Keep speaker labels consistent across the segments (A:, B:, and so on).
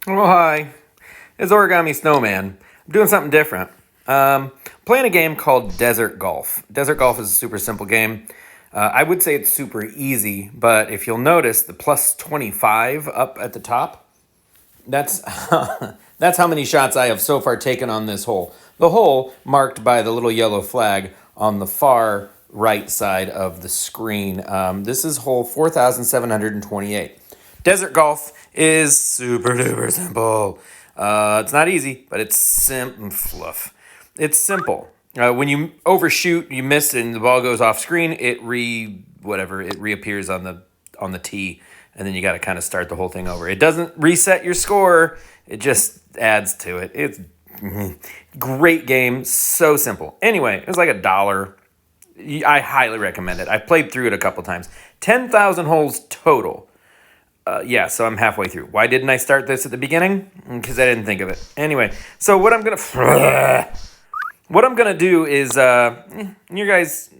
A: Oh, hi. It's Origami Snowman. I'm doing something different. Playing a game called Desert Golf. Desert Golf is a super simple game. I would say it's super easy, but if you'll notice the plus 25 up at the top, that's that's how many shots I have so far taken on this hole. The hole marked by the little yellow flag on the far right side of the screen. This is hole 4,728. Desert golf is super duper simple. It's not easy, but it's fluff. It's simple. When you overshoot, you miss, and the ball goes off screen. It reappears on the tee, and then you got to kind of start the whole thing over. It doesn't reset your score. It just adds to it. It's great game, so simple. Anyway, it was like $1. I highly recommend it. I played through it a couple times. 10,000 holes total. So I'm halfway through. Why didn't I start this at the beginning? Because I didn't think of it. Anyway, so what I'm gonna do is, you guys,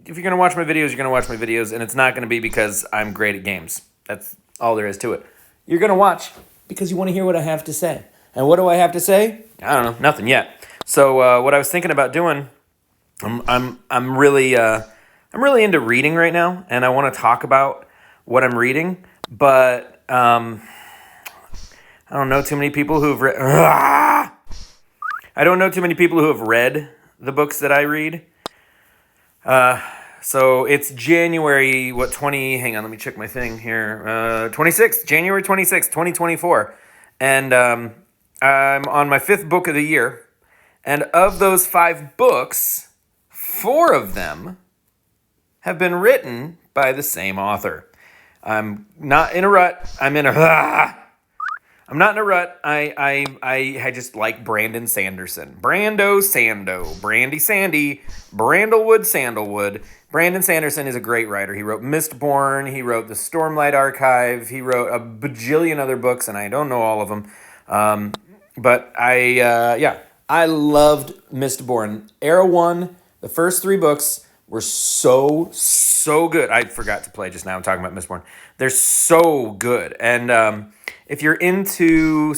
A: if you're gonna watch my videos, you're gonna watch my videos, and it's not gonna be because I'm great at games. That's all there is to it. You're gonna watch because you want to hear what I have to say. And what do I have to say? I don't know, nothing yet. So what I was thinking about doing, I'm really into reading right now, and I want to talk about what I'm reading. But I don't know too many people who've read. I don't know too many people who have read the books that I read. So it's January 20? Hang on, let me check my thing here. January 26th, 2024, and I'm on my 5th book of the year. And of those 5 books, 4 of them have been written by the same author. I'm not in a rut. I'm not in a rut. I just like Brandon Sanderson. Brando Sando. Brandy Sandy. Brandlewood Sandalwood. Brandon Sanderson is a great writer. He wrote Mistborn. He wrote the Stormlight Archive. He wrote a bajillion other books, and I don't know all of them. But I loved Mistborn. Era 1, the first 3 books were so good. I forgot to play just now. I'm talking about Mistborn. They're so good. And if you're into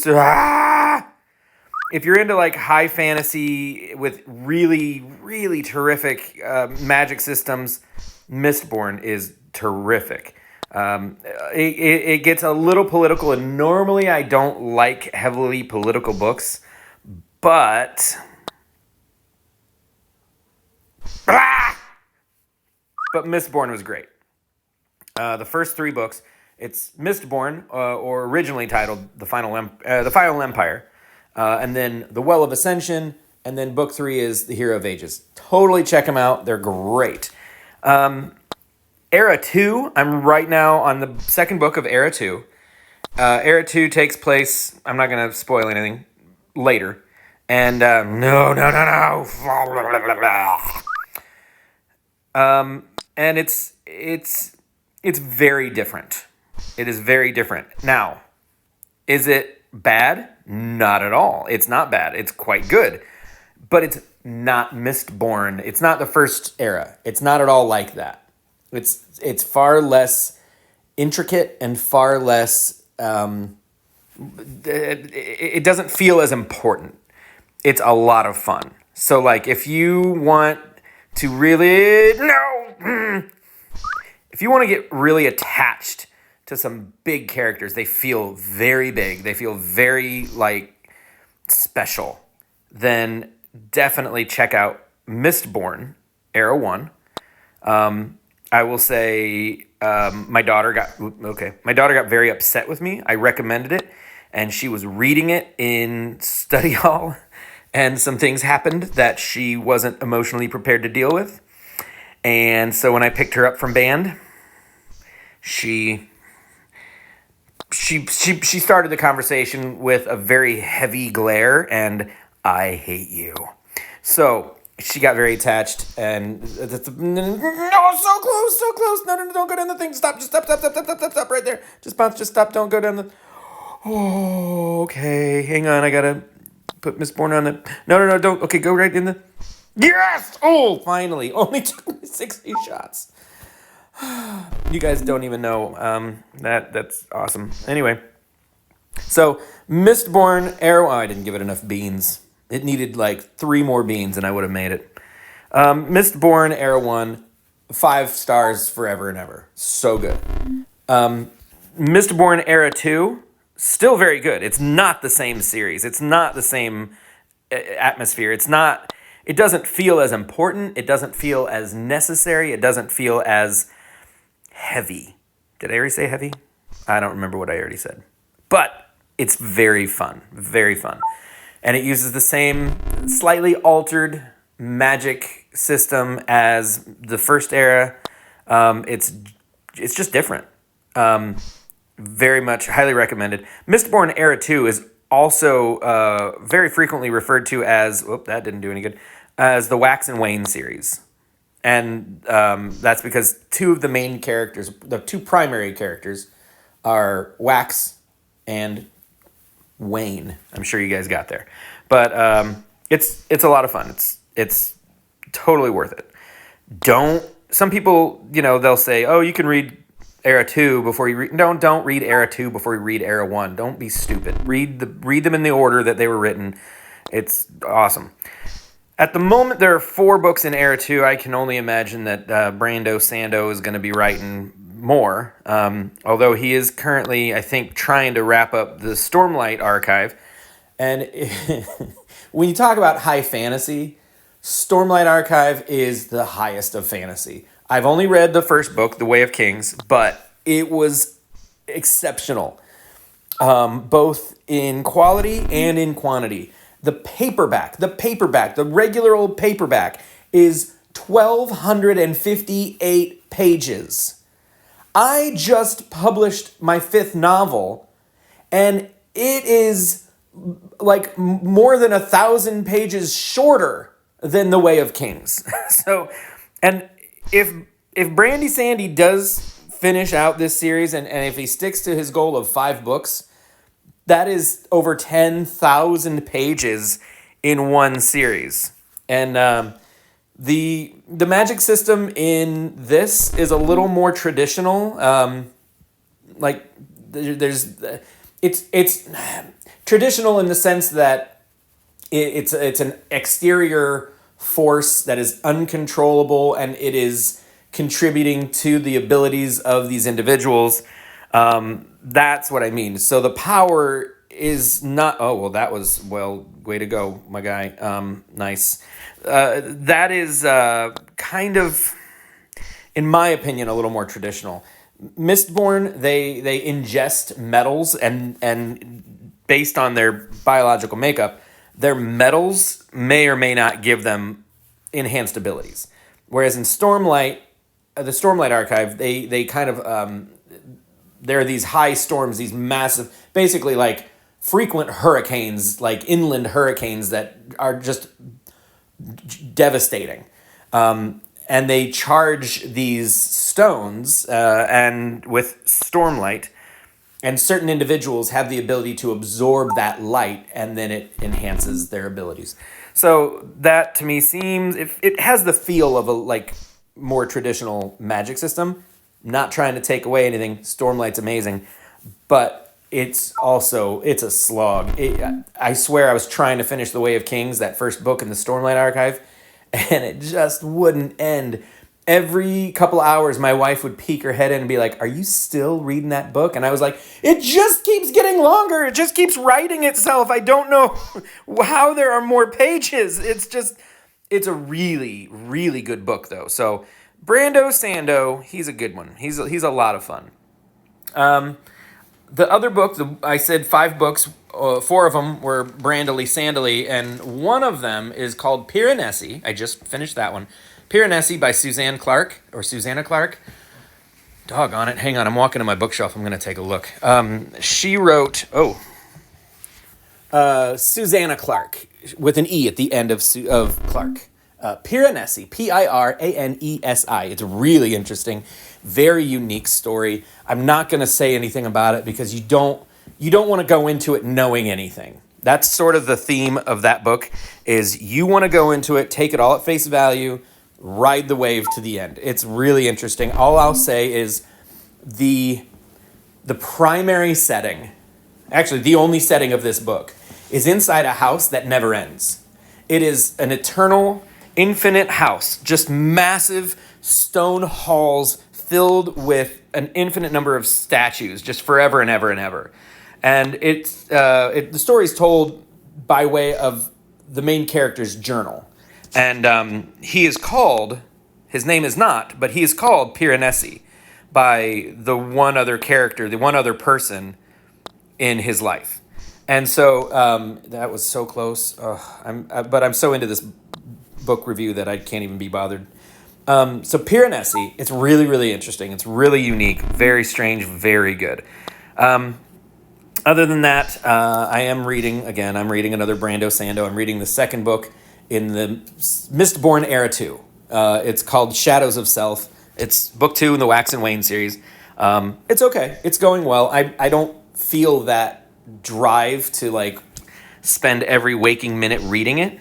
A: like high fantasy with really, really terrific magic systems, Mistborn is terrific. It gets a little political, and normally I don't like heavily political books, but Mistborn was great. The first 3 books, it's Mistborn, or originally titled The Final Empire, and then The Well of Ascension, and then book 3 is The Hero of Ages. Totally check them out. They're great. Era 2, I'm right now on the 2nd book of Era 2. Era 2 takes place, I'm not going to spoil anything, later. And no. And it's very different. It is very different. Now, is it bad? Not at all. It's not bad. It's quite good. But it's not Mistborn. It's not the first era. It's not at all like that. It's far less intricate and far less. It doesn't feel as important. It's a lot of fun. So, like, if you want to really if you want to get really attached to some big characters, they feel very big, they feel very like special, then definitely check out Mistborn Era 1. I will say my daughter got very upset with me. I recommended it, and she was reading it in study hall, and some things happened that she wasn't emotionally prepared to deal with. And so when I picked her up from band, she started the conversation with a very heavy glare and "I hate you." So she got very attached, and no, so close. No, don't go down the thing. Stop, just stop right there. Just bounce, just stop. Don't go down the. Oh, okay. Hang on, I gotta put Mistborn on it. No, don't. Okay, go right in the. Yes! Oh, finally. Only took me 60 shots. You guys don't even know. That's awesome. Anyway, So Mistborn Era. Oh, I didn't give it enough beans. It needed like 3 more beans, and I would have made it. Mistborn Era 1, 5 stars forever and ever. So good. Mistborn Era 2, still very good. It's not the same series. It's not the same atmosphere. It's not. It doesn't feel as important. It doesn't feel as necessary. It doesn't feel as heavy. Did I already say heavy? I don't remember what I already said. But it's very fun. Very fun. And it uses the same slightly altered magic system as the first era. It's just different. Very much highly recommended. Mistborn Era 2 is also very frequently referred to as, that didn't do any good, as the Wax and Wane series. And that's because 2 of the main characters, the 2 primary characters, are Wax and Wayne. I'm sure you guys got there. But it's a lot of fun. It's totally worth it. Some people, they'll say, oh, you can read Era 2 before you read... No, don't read Era 2 before you read Era 1. Don't be stupid. Read them in the order that they were written. It's awesome. At the moment, there are 4 books in Era 2. I can only imagine that Brando Sando is going to be writing more. Although he is currently, I think, trying to wrap up the Stormlight archive. And when you talk about high fantasy, Stormlight Archive is the highest of fantasy. I've only read the first book, The Way of Kings, but it was exceptional, both in quality and in quantity. The regular old paperback is 1,258 pages. I just published my 5th novel, and it is like more than 1,000 pages shorter than The Way of Kings. So, and if Brandy Sandy does finish out this series, and if he sticks to his goal of 5 books, that is over 10,000 pages in one series. And the magic system in this is a little more traditional. It's traditional in the sense that it's an exterior force that is uncontrollable, and it is contributing to the abilities of these individuals. That's what I mean. So the power is not... Oh, well, that was... Well, way to go, my guy. Nice. That is kind of, in my opinion, a little more traditional. Mistborn, they ingest metals, and based on their biological makeup, their metals may or may not give them enhanced abilities. Whereas in Stormlight, the Stormlight Archive, they kind of... there are these high storms, these massive, basically like frequent hurricanes, like inland hurricanes that are just devastating. And they charge these stones and with stormlight, and certain individuals have the ability to absorb that light, and then it enhances their abilities. So that to me seems, if it has the feel of a like more traditional magic system. Not trying to take away anything. Stormlight's amazing, but it's a slog. I swear I was trying to finish The Way of Kings, that first book in the Stormlight Archive, and it just wouldn't end. Every couple hours, my wife would peek her head in and be like, "Are you still reading that book?" And I was like, "It just keeps getting longer. It just keeps writing itself. I don't know how there are more pages." It's a really, really good book, though. So Brando Sando, he's a good one. He's a lot of fun. The other book, I said 5 books. 4 of them were Brandily Sandily, and one of them is called Piranesi. I just finished that one. Piranesi by Susanna Clark. Doggone it. Hang on, I'm walking to my bookshelf. I'm going to take a look. She wrote... Susanna Clark, with an E at the end of Clark. Piranesi, Piranesi. It's really interesting, very unique story. I'm not going to say anything about it because you don't want to go into it knowing anything. That's sort of the theme of that book, is you want to go into it, take it all at face value, ride the wave to the end. It's really interesting. All I'll say is the primary setting actually the only setting of this book, is inside a house that never ends. It is an eternal, infinite house, just massive stone halls filled with an infinite number of statues, just forever and ever and ever. And the story is told by way of the main character's journal. And he is called, his name is not, but he is called Piranesi by the one other character, the one other person in his life. And so that was so close. But I'm so into this book review that I can't even be bothered. So Piranesi, it's really, really interesting. It's really unique, very strange, very good. Other than that, I'm reading another Brando Sando. I'm reading the second book in the Mistborn Era 2. It's called Shadows of Self. It's book 2 in the Wax and Wayne series. It's okay. It's going well. I don't feel that drive to like spend every waking minute reading it,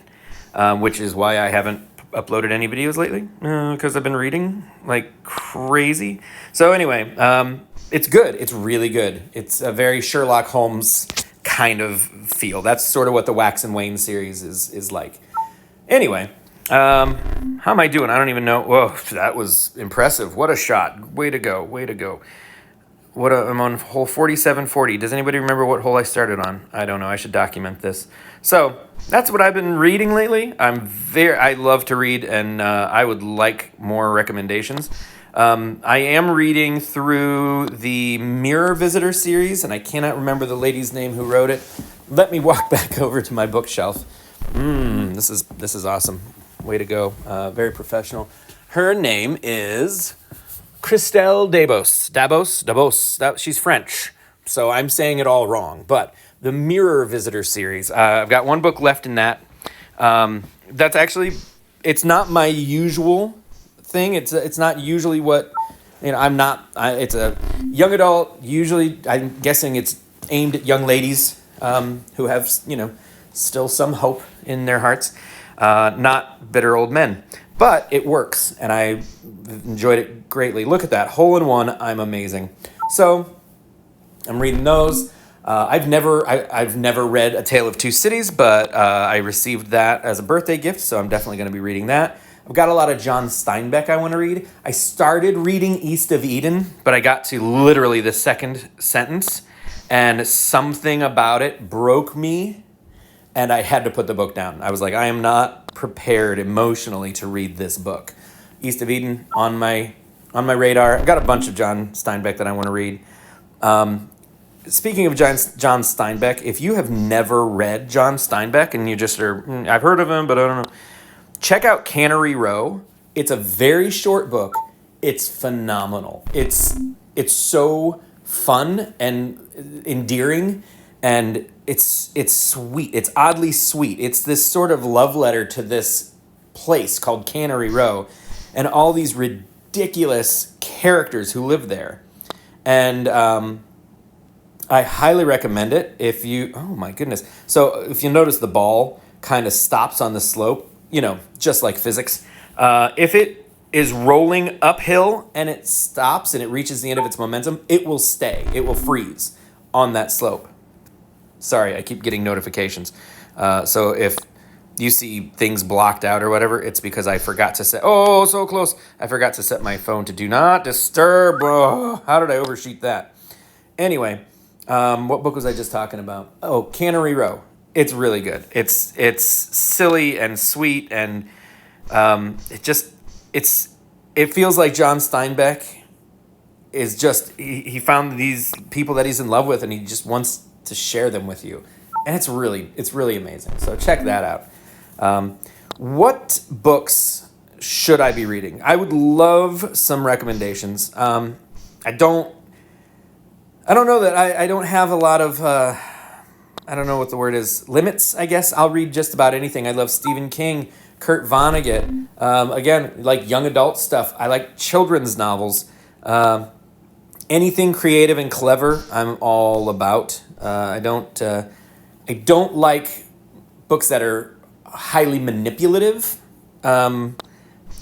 A: which is why I haven't uploaded any videos lately, because I've been reading like crazy. So anyway, it's good. It's really good. It's a very Sherlock Holmes kind of feel. That's sort of what the Wax and Wayne series is like. Anyway, how am I doing? I don't even know. Whoa, that was impressive. What a shot. Way to go. Way to go. I'm on hole 4740. Does anybody remember what hole I started on? I don't know. I should document this. So that's what I've been reading lately. I love to read, and I would like more recommendations. I am reading through the Mirror Visitor series, and I cannot remember the lady's name who wrote it. Let me walk back over to my bookshelf. This is awesome. Way to go. Very professional. Her name is Christelle Dabos. She's French, so I'm saying it all wrong. But the Mirror Visitor series, I've got one book left in that. That's actually, it's not my usual thing. It's not usually what, it's a young adult. Usually, I'm guessing it's aimed at young ladies who have, still some hope in their hearts, not bitter old men. But it works, and I enjoyed it greatly. Look at that, hole in one. I'm amazing. So I'm reading those. I've never read A Tale of Two Cities, but I received that as a birthday gift, so I'm definitely going to be reading that. I've got a lot of John Steinbeck I want to read. I started reading East of Eden, but I got to literally the second sentence, and something about it broke me, and I had to put the book down. I was like, I am not prepared emotionally to read this book. East of Eden on my radar. I've got a bunch of John Steinbeck that I want to read. Speaking of John Steinbeck, if you have never read John Steinbeck and you just are, I've heard of him, but I don't know, check out Cannery Row. It's a very short book. It's phenomenal. It's so fun and endearing, and it's sweet. It's oddly sweet. It's this sort of love letter to this place called Cannery Row and all these ridiculous characters who live there. And I highly recommend it oh my goodness. So if you notice, the ball kind of stops on the slope, just like physics. If it is rolling uphill and it stops and it reaches the end of its momentum, it will stay. It will freeze on that slope. Sorry, I keep getting notifications. So if you see things blocked out or whatever, it's because I forgot to set... Oh, so close. I forgot to set my phone to do not disturb. Oh, how did I overshoot that? Anyway, what book was I just talking about? Oh, Cannery Row. It's really good. It's silly and sweet, and it feels like John Steinbeck is just... He found these people that he's in love with, and he just wants to share them with you. And it's really amazing. So check that out. What books should I be reading? I would love some recommendations. I don't know that I don't have a lot of, I don't know what the word is, limits, I guess. I'll read just about anything. I love Stephen King, Kurt Vonnegut. Again, like young adult stuff. I like children's novels. Anything creative and clever, I'm all about. I don't like books that are highly manipulative. And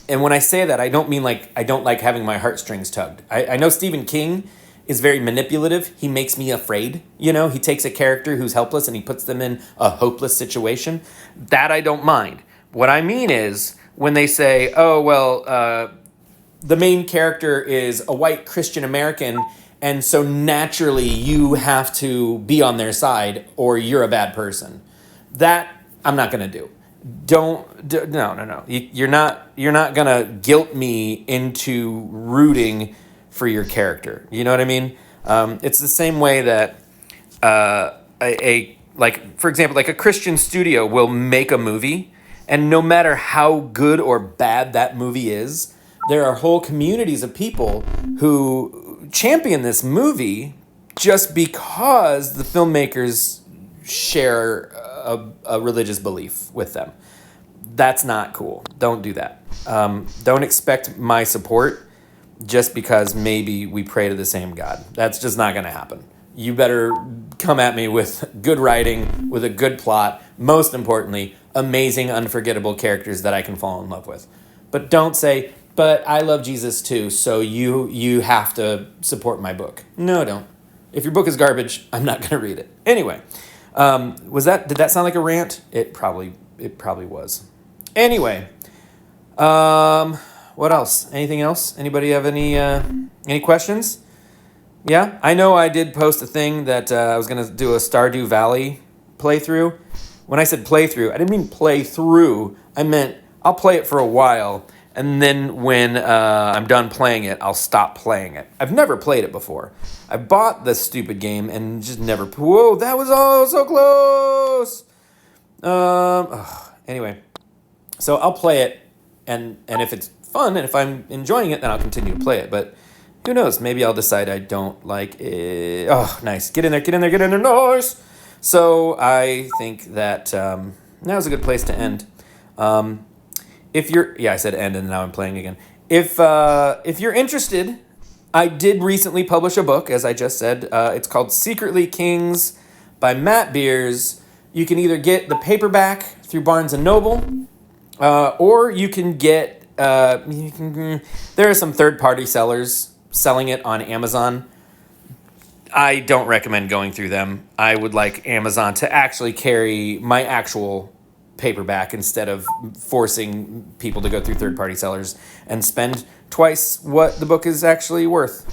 A: when I say that, I don't mean like I don't like having my heartstrings tugged. I know Stephen King is very manipulative. He makes me afraid. You know, he takes a character who's helpless and he puts them in a hopeless situation. That I don't mind. What I mean is when they say, oh, well, the main character is a white Christian American, and so naturally you have to be on their side or you're a bad person. That I'm not going to do. No. You're not going to guilt me into rooting for your character. You know what I mean? It's the same way that like, for example, like a Christian studio will make a movie, and no matter how good or bad that movie is, there are whole communities of people who champion this movie just because the filmmakers share a religious belief with them. That's not cool. Don't do that. Don't expect my support just because maybe we pray to the same God. That's just not going to happen. You better come at me with good writing, with a good plot, most importantly, amazing, unforgettable characters that I can fall in love with. But don't say, but I love Jesus too, so you have to support my book. No, don't. If your book is garbage, I'm not going to read it. Anyway, did that sound like a rant? It probably was. Anyway, what else? Anything else? Anybody have any questions? Yeah, I know I did post a thing that I was going to do a Stardew Valley playthrough. When I said playthrough, I didn't mean play through. I meant I'll play it for a while, and then when I'm done playing it, I'll stop playing it. I've never played it before. I bought this stupid game and just never... Whoa, that was all so close! Anyway, so I'll play it, and if it's fun, and if I'm enjoying it, then I'll continue to play it, but... Who knows? Maybe I'll decide I don't like it. Oh, nice. Get in there, nice! So I think that now's a good place to end. I said end and now I'm playing again. If you're interested, I did recently publish a book, as I just said. It's called Secretly Kings by Matt Beers. You can either get the paperback through Barnes & Noble, or you can get... there are some third-party sellers selling it on Amazon. I don't recommend going through them. I would like Amazon to actually carry my actual paperback instead of forcing people to go through third-party sellers and spend twice what the book is actually worth.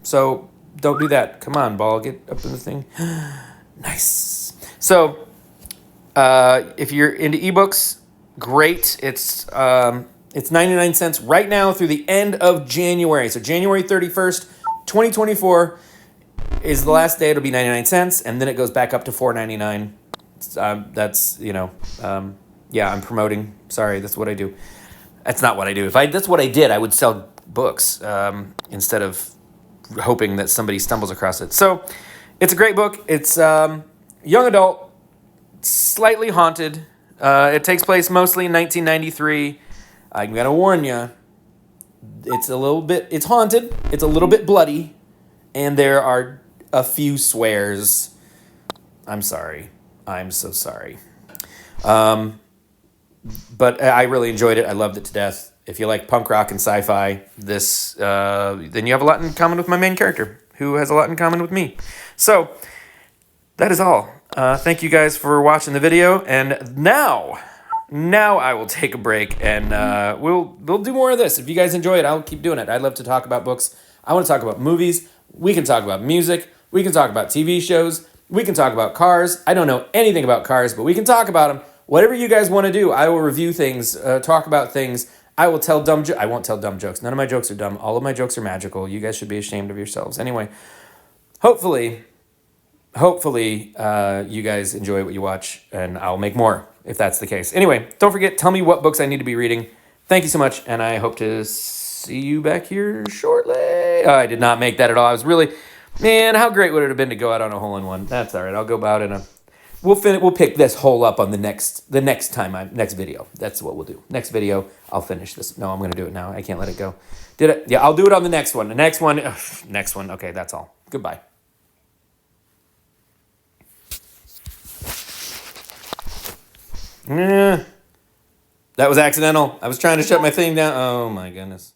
A: So don't do that. Come on, ball, get up in the thing. Nice. So if you're into ebooks, great. It's 99 cents right now through the end of January. So January 31st, 2024 is the last day. It'll be 99 cents, and then it goes back up to $4.99. That's, I'm promoting. Sorry, that's what I do. That's not what I do. That's what I did, I would sell books instead of hoping that somebody stumbles across it. So it's a great book. It's young adult, slightly haunted. It takes place mostly in 1993. I'm going to warn you, it's haunted, it's a little bit bloody, and there are a few swears. I'm sorry. I'm so sorry. But I really enjoyed it. I loved it to death. If you like punk rock and sci-fi, then you have a lot in common with my main character, who has a lot in common with me. So, that is all. Thank you guys for watching the video, and now I will take a break, and we'll do more of this. If you guys enjoy it, I'll keep doing it. I'd love to talk about books. I want to talk about movies. We can talk about music. We can talk about TV shows. We can talk about cars. I don't know anything about cars, but we can talk about them. Whatever you guys want to do, I will review things, talk about things. I will tell dumb jokes. I won't tell dumb jokes. None of my jokes are dumb. All of my jokes are magical. You guys should be ashamed of yourselves. Anyway, hopefully, you guys enjoy what you watch, and I'll make more if that's the case. Anyway, don't forget, tell me what books I need to be reading. Thank you so much, and I hope to see you back here shortly. Oh, I did not make that at all. I was really... Man, how great would it have been to go out on a hole-in-one? That's all right. I'll go out in a... We'll pick this hole up on the next video. That's what we'll do. Next video, I'll finish this. No, I'm going to do it now. I can't let it go. Did it? Yeah, I'll do it on the next one. The next one. Next one. Okay, that's all. Goodbye. That was accidental. I was trying to shut my thing down. Oh, my goodness.